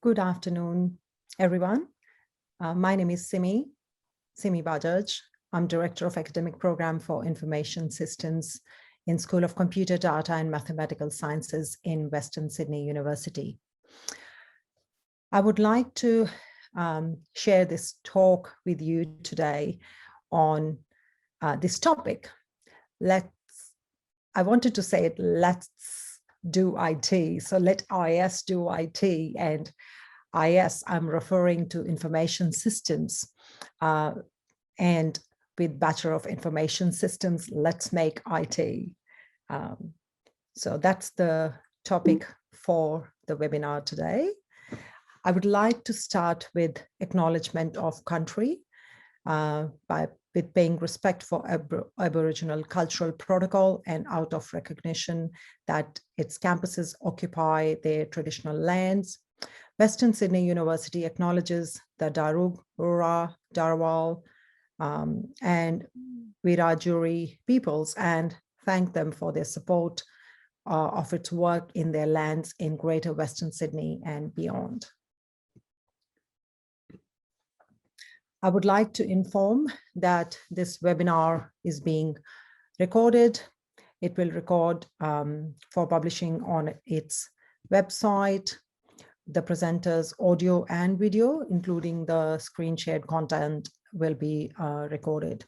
Good afternoon, everyone. My name is Simi Bajaj. I'm Director of Academic Program for Information Systems in School of Computer Data and Mathematical Sciences in Western Sydney University. I would like to share this talk with you today on this topic. I wanted to say it, let's do IT. So let IS do IT, and IS, I'm referring to information systems. And with Bachelor of Information Systems, let's make IT. So that's the topic for the webinar today. I would like to start with acknowledgement of country with paying respect for Aboriginal cultural protocol and out of recognition that its campuses occupy their traditional lands. Western Sydney University acknowledges the Darug, Ura, Darwal, and Wiradjuri peoples and thank them for their support of its work in their lands in Greater Western Sydney and beyond. I would like to inform that this webinar is being recorded. It will record for publishing on its website. The presenter's audio and video, including the screen shared content, will be recorded.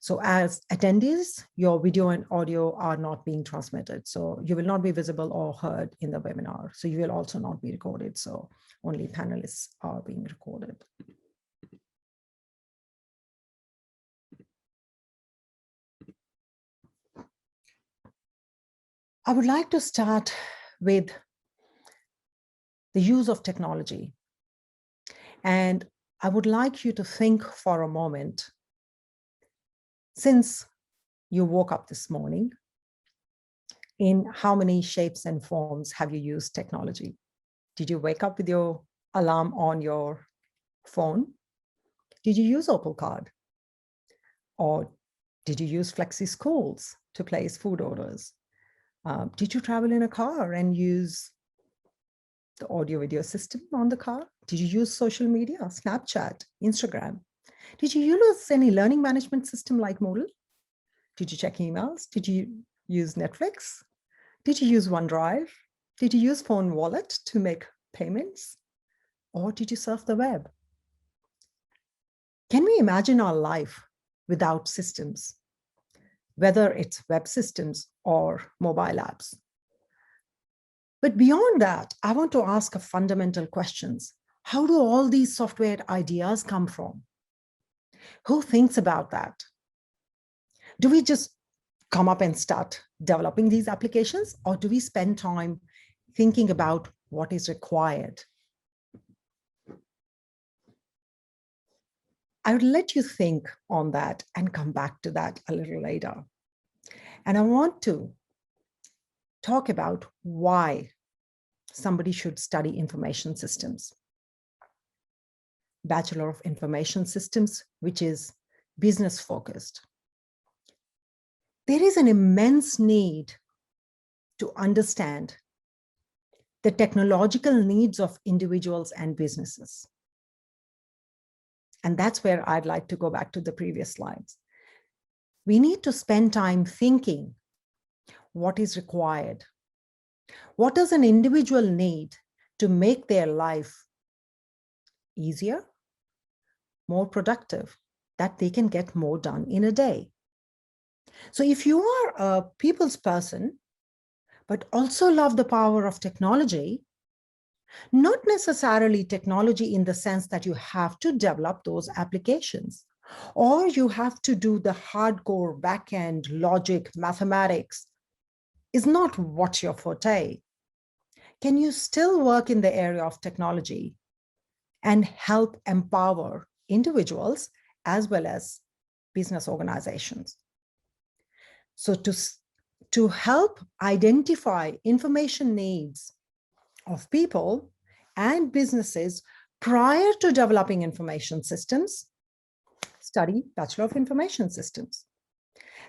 So as attendees, your video and audio are not being transmitted. So you will not be visible or heard in the webinar. So you will also not be recorded. So only panelists are being recorded. I would like to start with the use of technology. And I would like you to think for a moment, since you woke up this morning, in how many shapes and forms have you used technology? Did you wake up with your alarm on your phone? Did you use Opal Card? Or did you use Flexi Schools to place food orders? Did you travel in a car and use the audio video system on the car? Did you use social media, Snapchat, Instagram? Did you use any learning management system like Moodle? Did you check emails? Did you use Netflix? Did you use OneDrive? Did you use phone wallet to make payments? Or did you surf the web? Can we imagine our life without systems, whether it's web systems or mobile apps? But beyond that, I want to ask a fundamental questions. How do all these software ideas come from? Who thinks about that? Do we just come up and start developing these applications, or do we spend time thinking about what is required? I would let you think on that and come back to that a little later. And I want to talk about why somebody should study information systems. Bachelor of Information Systems, which is business focused. There is an immense need to understand the technological needs of individuals and businesses. And that's where I'd like to go back to the previous slides. We need to spend time thinking what is required. What does an individual need to make their life easier, more productive, that they can get more done in a day? So if you are a people's person, but also love the power of technology, not necessarily technology in the sense that you have to develop those applications, or you have to do the hardcore backend logic, mathematics, is not what your forte. Can you still work in the area of technology and help empower individuals as well as business organizations? So to help identify information needs of people and businesses prior to developing information systems, study Bachelor of Information Systems.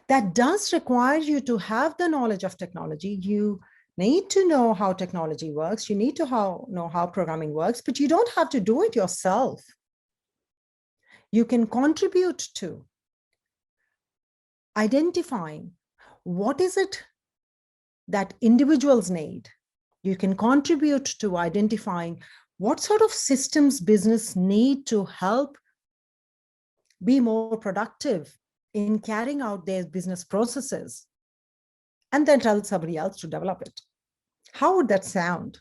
That does require you to have the knowledge of technology. You need to know how technology works. You need to know how programming works, but you don't have to do it yourself. You can contribute to identifying what is it that individuals need. You can contribute to identifying what sort of systems business need to help be more productive in carrying out their business processes, and then tell somebody else to develop it. How would that sound?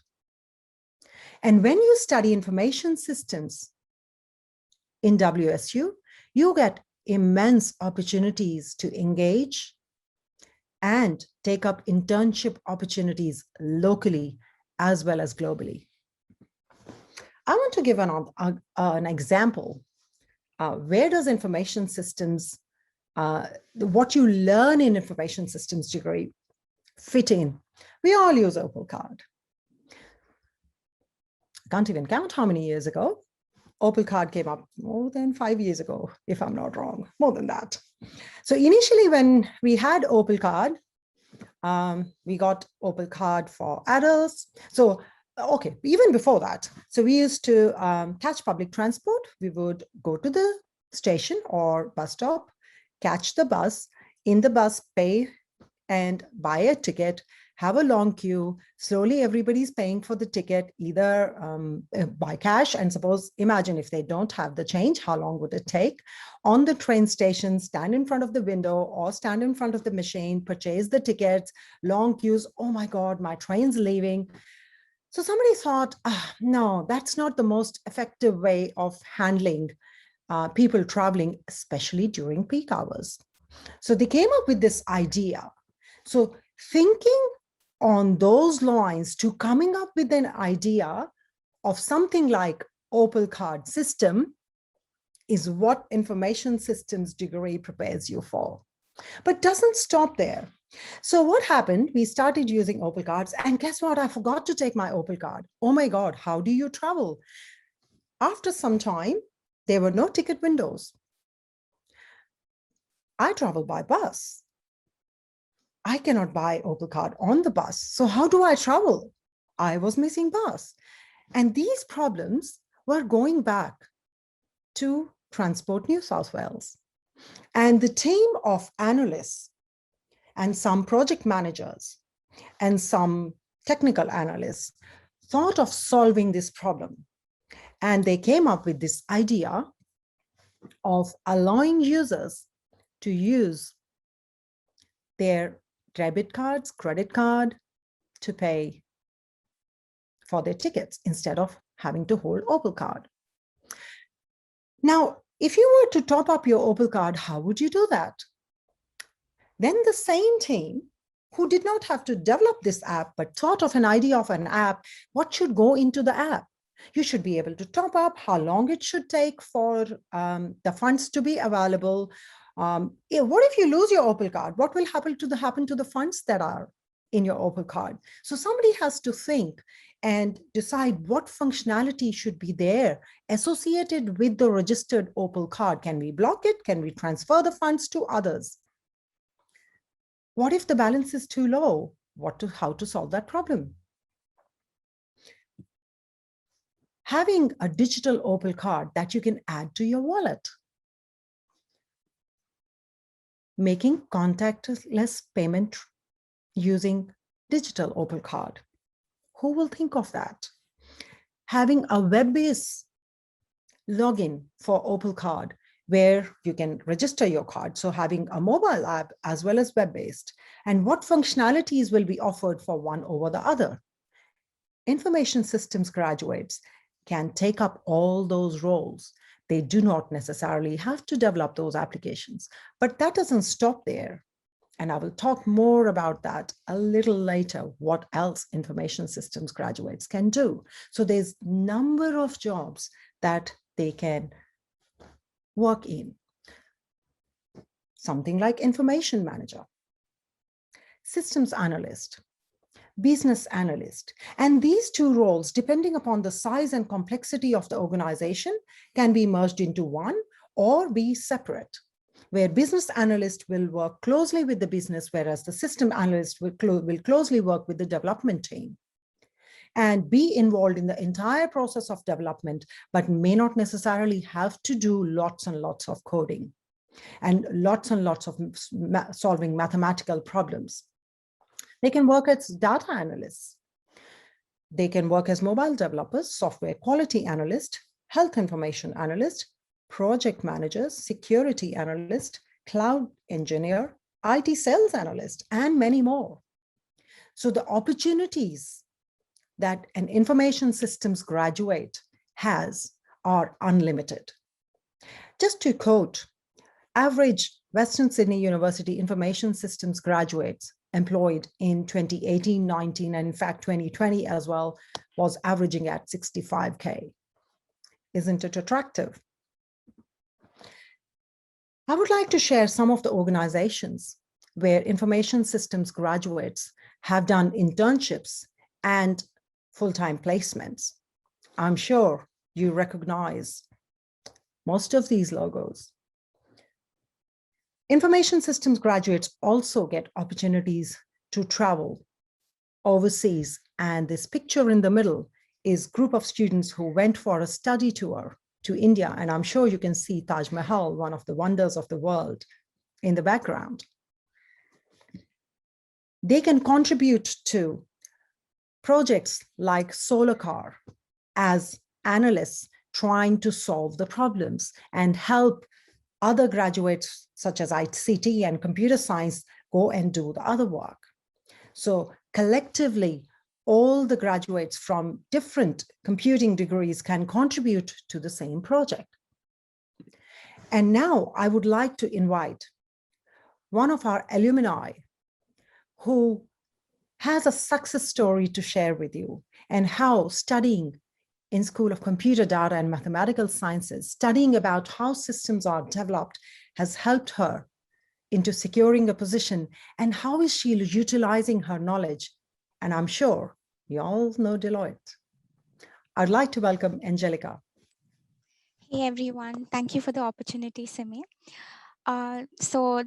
And when you study information systems in WSU, you get immense opportunities to engage and take up internship opportunities locally as well as globally. I want to give an example. Where does information systems, what you learn in information systems degree fit in? We all use Opal Card. I can't even count how many years ago. Opal Card came up more than 5 years ago, if I'm not wrong, more than that. So initially when we had Opal Card, we got Opal Card for adults. So, okay, even before that. So we used to catch public transport. We would go to the station or bus stop, catch the bus, in the bus pay and buy a ticket, have a long queue. Slowly, everybody's paying for the ticket, either by cash. And suppose, imagine if they don't have the change, how long would it take? On the train station, stand in front of the window or stand in front of the machine, purchase the tickets, long queues. Oh my God, my train's leaving. So somebody thought, no, that's not the most effective way of handling people traveling, especially during peak hours. So they came up with this idea. So thinking on those lines to coming up with an idea of something like Opal Card system is what information systems degree prepares you for. But doesn't stop there. So what happened? We started using Opal Cards, and guess what? I forgot to take my Opal Card. Oh my God, how do you travel? After some time, there were no ticket windows. I travel by bus. I cannot buy Opal Card on the bus. So how do I travel? I was missing bus. And these problems were going back to Transport New South Wales. And the team of analysts and some project managers and some technical analysts thought of solving this problem. And they came up with this idea of allowing users to use their debit cards, credit card to pay for their tickets instead of having to hold Opal Card. Now, if you were to top up your Opal Card, how would you do that? Then the same team who did not have to develop this app, but thought of an idea of an app, what should go into the app? You should be able to top up, how long it should take for the funds to be available. What if you lose your Opal Card? What will happen to the funds that are in your Opal Card? So somebody has to think and decide what functionality should be there associated with the registered Opal Card. Can we block it? Can we transfer the funds to others? What if the balance is too low? How to solve that problem? Having a digital Opal Card that you can add to your wallet. Making contactless payment using digital Opal Card. Who will think of that? Having a web-based login for Opal Card where you can register your card. So having a mobile app as well as web-based. And what functionalities will be offered for one over the other? Information systems graduates can take up all those roles. They do not necessarily have to develop those applications, but that doesn't stop there. And I will talk more about that a little later, what else information systems graduates can do. So there's a number of jobs that they can work in. Something like information manager, systems analyst, business analyst. And these two roles, depending upon the size and complexity of the organization, can be merged into one or be separate. where business analyst will work closely with the business, whereas the system analyst will closely work with the development team and be involved in the entire process of development, but may not necessarily have to do lots and lots of coding and lots of solving mathematical problems. They can work as data analysts. They can work as mobile developers, software quality analyst, health information analyst, project managers, security analyst, cloud engineer, IT sales analyst, and many more. So the opportunities that an information systems graduate has are unlimited. Just to quote, average Western Sydney University information systems graduates employed in 2018-19, and in fact 2020 as well, was averaging at 65K. Isn't it attractive? I would like to share some of the organizations where information systems graduates have done internships and full-time placements. I'm sure you recognize most of these logos. Information systems graduates also get opportunities to travel overseas. And this picture in the middle is a group of students who went for a study tour to India. And I'm sure you can see Taj Mahal, one of the wonders of the world, in the background. They can contribute to projects like Solar Car as analysts trying to solve the problems and help other graduates such as ICT and computer science go and do the other work. So collectively, all the graduates from different computing degrees can contribute to the same project. And now I would like to invite one of our alumni who has a success story to share with you, and how studying in School of Computer Data and Mathematical Sciences, studying about how systems are developed has helped her into securing a position, and how is she utilizing her knowledge. And I'm sure you all know Deloitte. I'd like to welcome Angelica. Hey everyone, thank you for the opportunity, Simi. So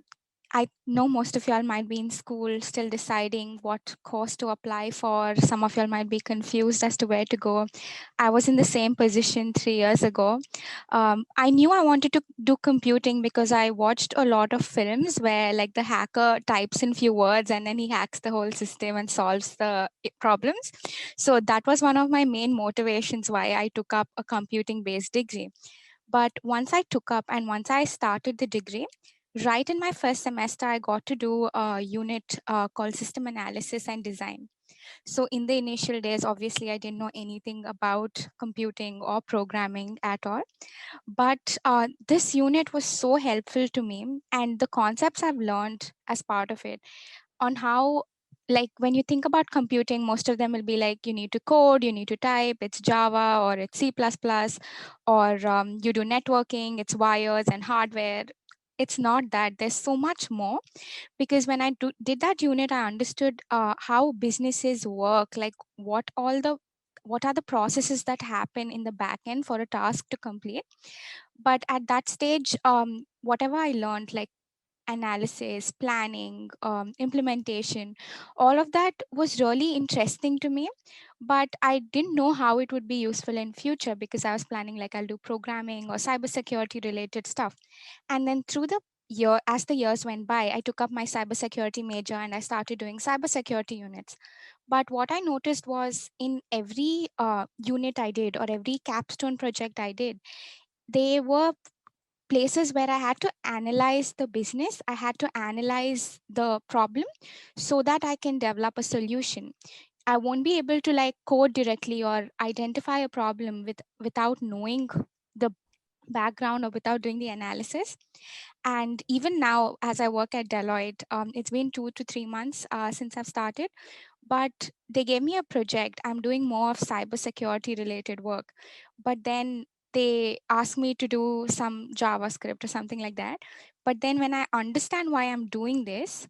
I know most of y'all might be in school still deciding what course to apply for. Some of y'all might be confused as to where to go. I was in the same position 3 years ago. I knew I wanted to do computing because I watched a lot of films where like the hacker types in few words and then he hacks the whole system and solves the problems. So that was one of my main motivations why I took up a computing based degree. But once I took up and once I started the degree, right in my first semester, I got to do a unit called System Analysis and Design. So in the initial days, obviously, I didn't know anything about computing or programming at all. But this unit was so helpful to me, and the concepts I've learned as part of it on how, like when you think about computing, most of them will be like you need to code, you need to type, it's Java or it's C++, or you do networking, it's wires and hardware. It's not that. There's so much more, because when I did that unit, I understood how businesses work, like what are the processes that happen in the back end for a task to complete. But at that stage, whatever I learned, like analysis, planning, implementation, all of that was really interesting to me. But I didn't know how it would be useful in future, because I was planning like I'll do programming or cybersecurity related stuff. And then through the year, as the years went by, I took up my cybersecurity major and I started doing cybersecurity units. But what I noticed was in every unit I did or every capstone project I did, they were places where I had to analyze the business, I had to analyze the problem so that I can develop a solution. I won't be able to like code directly or identify a problem without knowing the background or without doing the analysis. And even now, as I work at Deloitte, it's been 2 to 3 months since I've started, but they gave me a project. I'm doing more of cybersecurity related work, but then they asked me to do some JavaScript or something like that. But then when I understand why I'm doing this,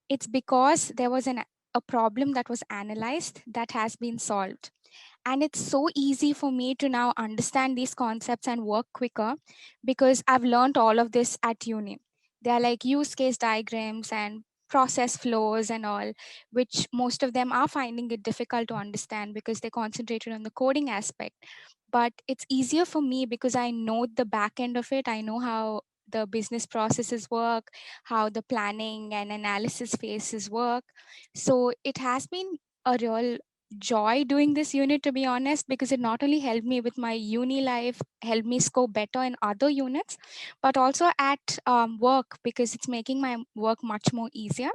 it's because there was a problem that was analyzed that has been solved. And it's so easy for me to now understand these concepts and work quicker because I've learned all of this at uni. They are like use case diagrams and process flows and all, which most of them are finding it difficult to understand because they concentrated on the coding aspect. But it's easier for me because I know the back end of it. I know how the business processes work, how the planning and analysis phases work. So it has been a real joy doing this unit, to be honest, because it not only helped me with my uni life, helped me score better in other units, but also at work, because it's making my work much more easier.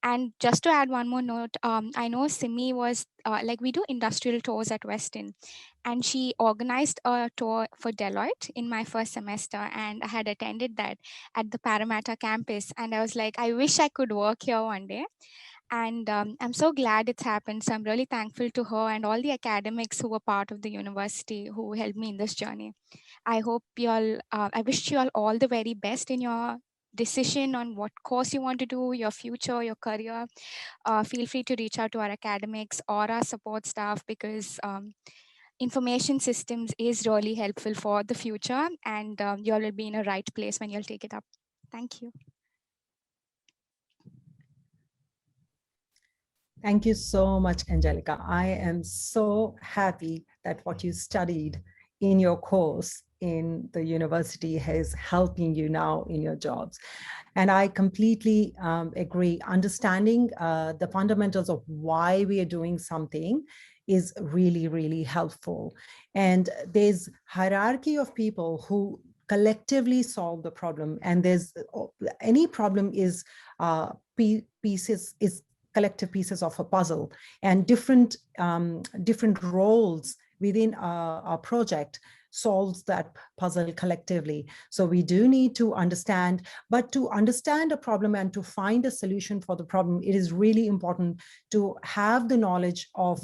And just to add one more note, I know Simi was like, we do industrial tours at Weston, and she organized a tour for Deloitte in my first semester, and I had attended that at the Parramatta campus. And I was like, I wish I could work here one day. And I'm so glad it's happened. So I'm really thankful to her and all the academics who were part of the university who helped me in this journey. I hope you all, I wish you all the very best in your decision on what course you want to do, your future, your career. Feel free to reach out to our academics or our support staff, because information systems is really helpful for the future, and you all will be in a right place when you'll take it up. Thank you. Thank you so much, Angelica. I am so happy that what you studied in your course in the university is helping you now in your jobs. And I completely agree. Understanding the fundamentals of why we are doing something is really, really helpful. And there's hierarchy of people who collectively solve the problem. And there's any problem is pieces is collective pieces of a puzzle, and different roles within our project solves that puzzle collectively. So we do need to understand, but to understand a problem and to find a solution for the problem, it is really important to have the knowledge of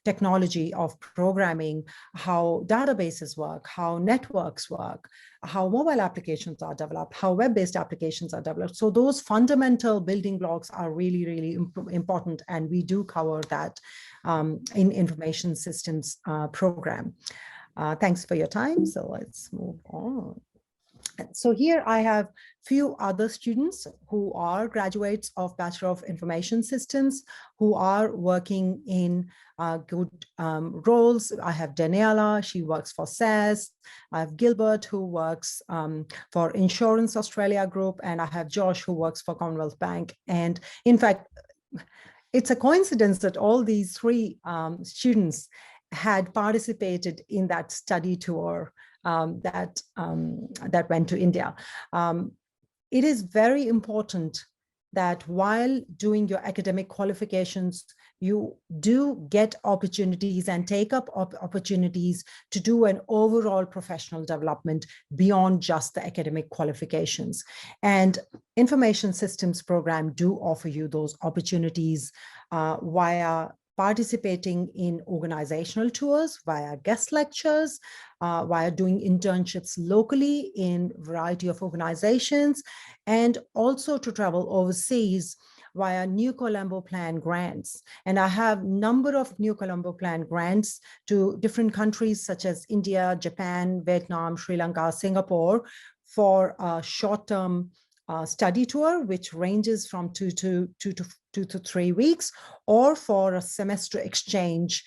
technology, of programming, how databases work, how networks work, how mobile applications are developed, how web-based applications are developed. So those fundamental building blocks are really, really important. And we do cover that in information systems program. Thanks for your time. So let's move on. So here I have few other students who are graduates of Bachelor of Information Systems who are working in good roles. I have Daniela, she works for SAS. I have Gilbert, who works for Insurance Australia Group, and I have Josh, who works for Commonwealth Bank. And in fact, it's a coincidence that all these three students had participated in that study tour that went to India. It is very important that while doing your academic qualifications, you do get opportunities and take up opportunities to do an overall professional development beyond just the academic qualifications. And information systems program do offer you those opportunities via participating in organizational tours, via guest lectures, via doing internships locally in a variety of organizations, and also to travel overseas via New Colombo Plan grants. And I have a number of New Colombo Plan grants to different countries such as India, Japan, Vietnam, Sri Lanka, Singapore, for a short-term study tour, which ranges from 2 to 3 weeks, or for a semester exchange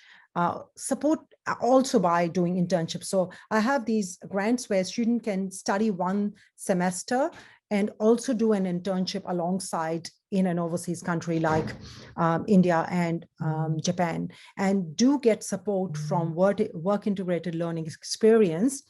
support, also by doing internships. So I have these grants where a student can study one semester and also do an internship alongside in an overseas country like India and Japan, and do get support from work integrated learning experience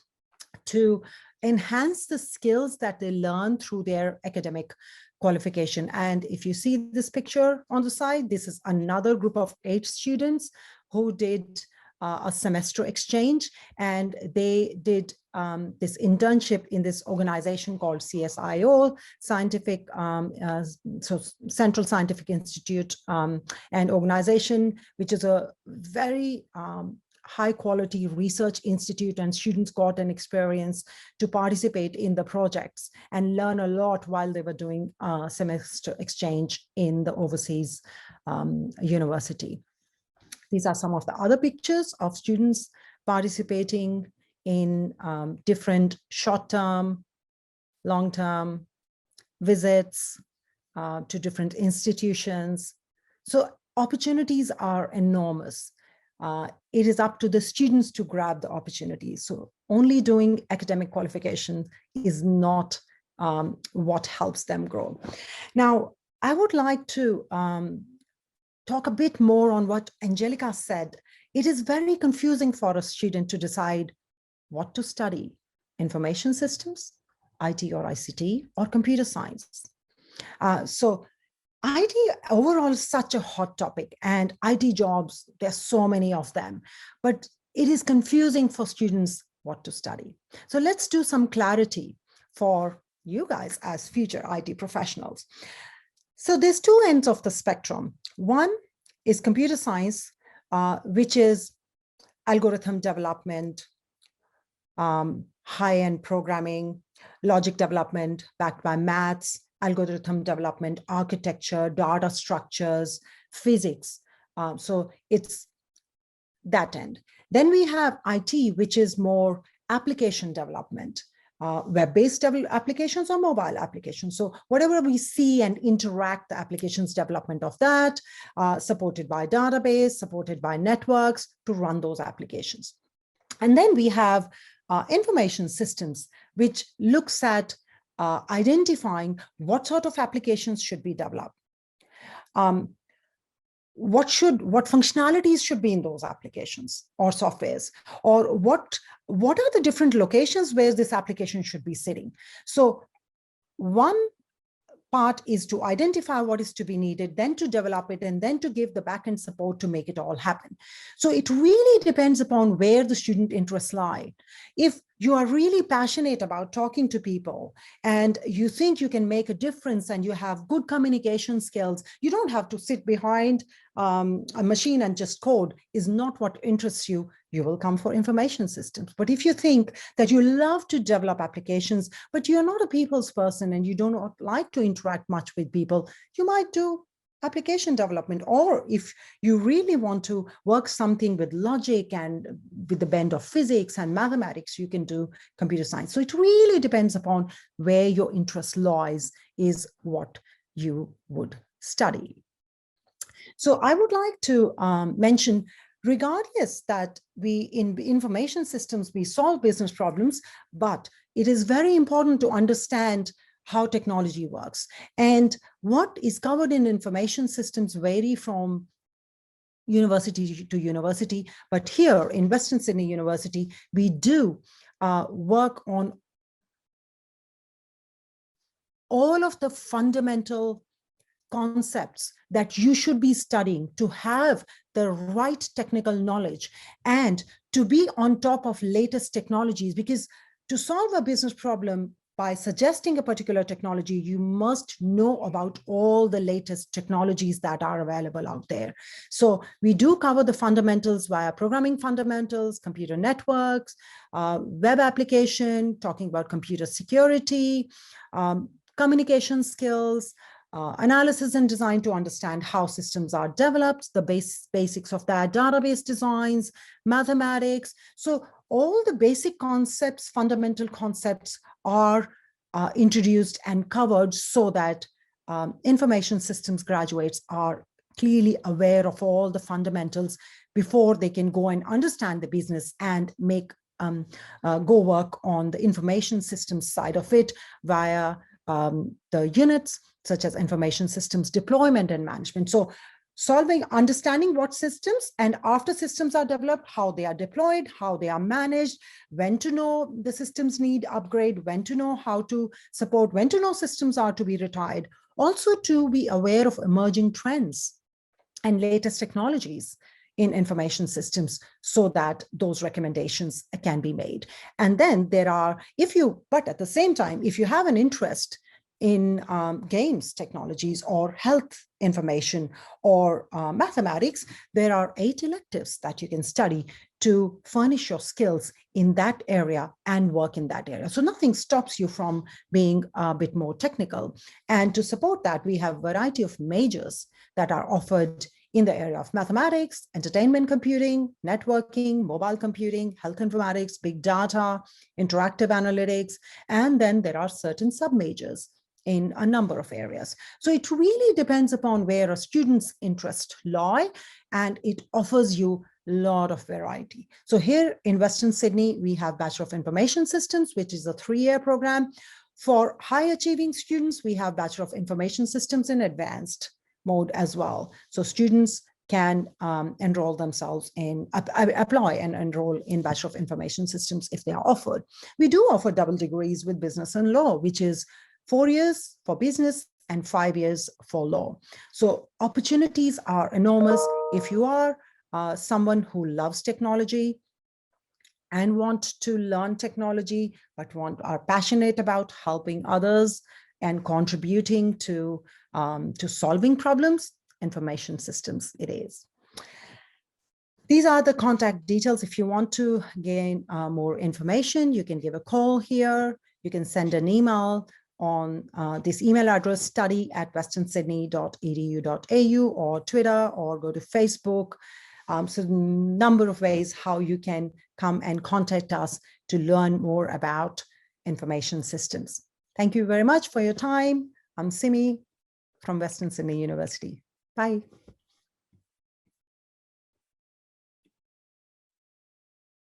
to enhance the skills that they learn through their academic qualification. And if you see this picture on the side, this is another group of 8 students who did a semester exchange, and they did this internship in this organization called CSIO, Central Scientific Institute and organization, which is a very high quality research institute, and students got an experience to participate in the projects and learn a lot while they were doing a semester exchange in the overseas university. These are some of the other pictures of students participating in different short-term, long-term, visits to different institutions. So opportunities are enormous. It is up to the students to grab the opportunities. So only doing academic qualification is not what helps them grow. Now, I would like to talk a bit more on what Angelica said. It is very confusing for a student to decide what to study: information systems, IT or ICT, or computer science. So IT overall is such a hot topic, and IT jobs, there's so many of them, but it is confusing for students what to study. So let's do some clarity for you guys as future IT professionals. So there's two ends of the spectrum. One is computer science, which is algorithm development, high-end programming, logic development backed by maths, algorithm development, architecture, data structures, physics. So it's that end. Then we have IT, which is more application development, web-based applications or mobile applications. So whatever we see and interact, the applications development of that, supported by database, supported by networks to run those applications. And then we have information systems, which looks at identifying what sort of applications should be developed. What functionalities should be in those applications or softwares, or what are the different locations where this application should be sitting. So one part is to identify what is to be needed, then to develop it, and then to give the backend support to make it all happen. So it really depends upon where the student interests lie. If you are really passionate about talking to people and you think you can make a difference and you have good communication skills, you don't have to sit behind a machine and just code, is not what interests you, you will come for information systems. But if you think that you love to develop applications, but you're not a people's person and you do not like to interact much with people, you might do application development. Or if you really want to work something with logic and with the bend of physics and mathematics, you can do computer science. So it really depends upon where your interest lies, is what you would study. So I would like to mention, regardless that we in information systems, we solve business problems, but it is very important to understand how technology works. And what is covered in information systems vary from university to university. But here in Western Sydney University, we do work on all of the fundamental concepts that you should be studying to have the right technical knowledge and to be on top of latest technologies. Because to solve a business problem by suggesting a particular technology, you must know about all the latest technologies that are available out there. So we do cover the fundamentals via programming fundamentals, computer networks, web application, talking about computer security, communication skills, analysis and design to understand how systems are developed, the basics of that, database designs, mathematics. So all the basic concepts, fundamental concepts are introduced and covered so that information systems graduates are clearly aware of all the fundamentals before they can go and understand the business and make go work on the information systems side of it via the units such as information systems deployment and management. So understanding what systems, and after systems are developed, how they are deployed, how they are managed, when to know the systems need upgrade, when to know how to support, when to know systems are to be retired. Also to be aware of emerging trends and latest technologies in information systems so that those recommendations can be made. And then there are, but at the same time, if you have an interest in games technologies or health information or mathematics, there are 8 electives that you can study to furnish your skills in that area and work in that area. So nothing stops you from being a bit more technical. And to support that, we have a variety of majors that are offered in the area of mathematics, entertainment computing, networking, mobile computing, health informatics, big data, interactive analytics, and then there are certain sub-majors in a number of areas. So it really depends upon where a student's interests lie, and it offers you a lot of variety. So here in Western Sydney, we have Bachelor of Information Systems, which is a 3-year program. For high achieving students, we have Bachelor of Information Systems in advanced mode as well. So students can enroll themselves in, apply and enroll in Bachelor of Information Systems if they are offered. We do offer double degrees with business and law, which is 4 years for business and 5 years for law. So opportunities are enormous. If you are someone who loves technology and want to learn technology, but are passionate about helping others and contributing to solving problems, information systems it is. These are the contact details. If you want to gain more information, you can give a call here. You can send an email on this email address, study@westernsydney.edu.au, or Twitter, or go to Facebook. So a number of ways how you can come and contact us to learn more about information systems. Thank you very much for your time. I'm Simi from Western Sydney University. Bye.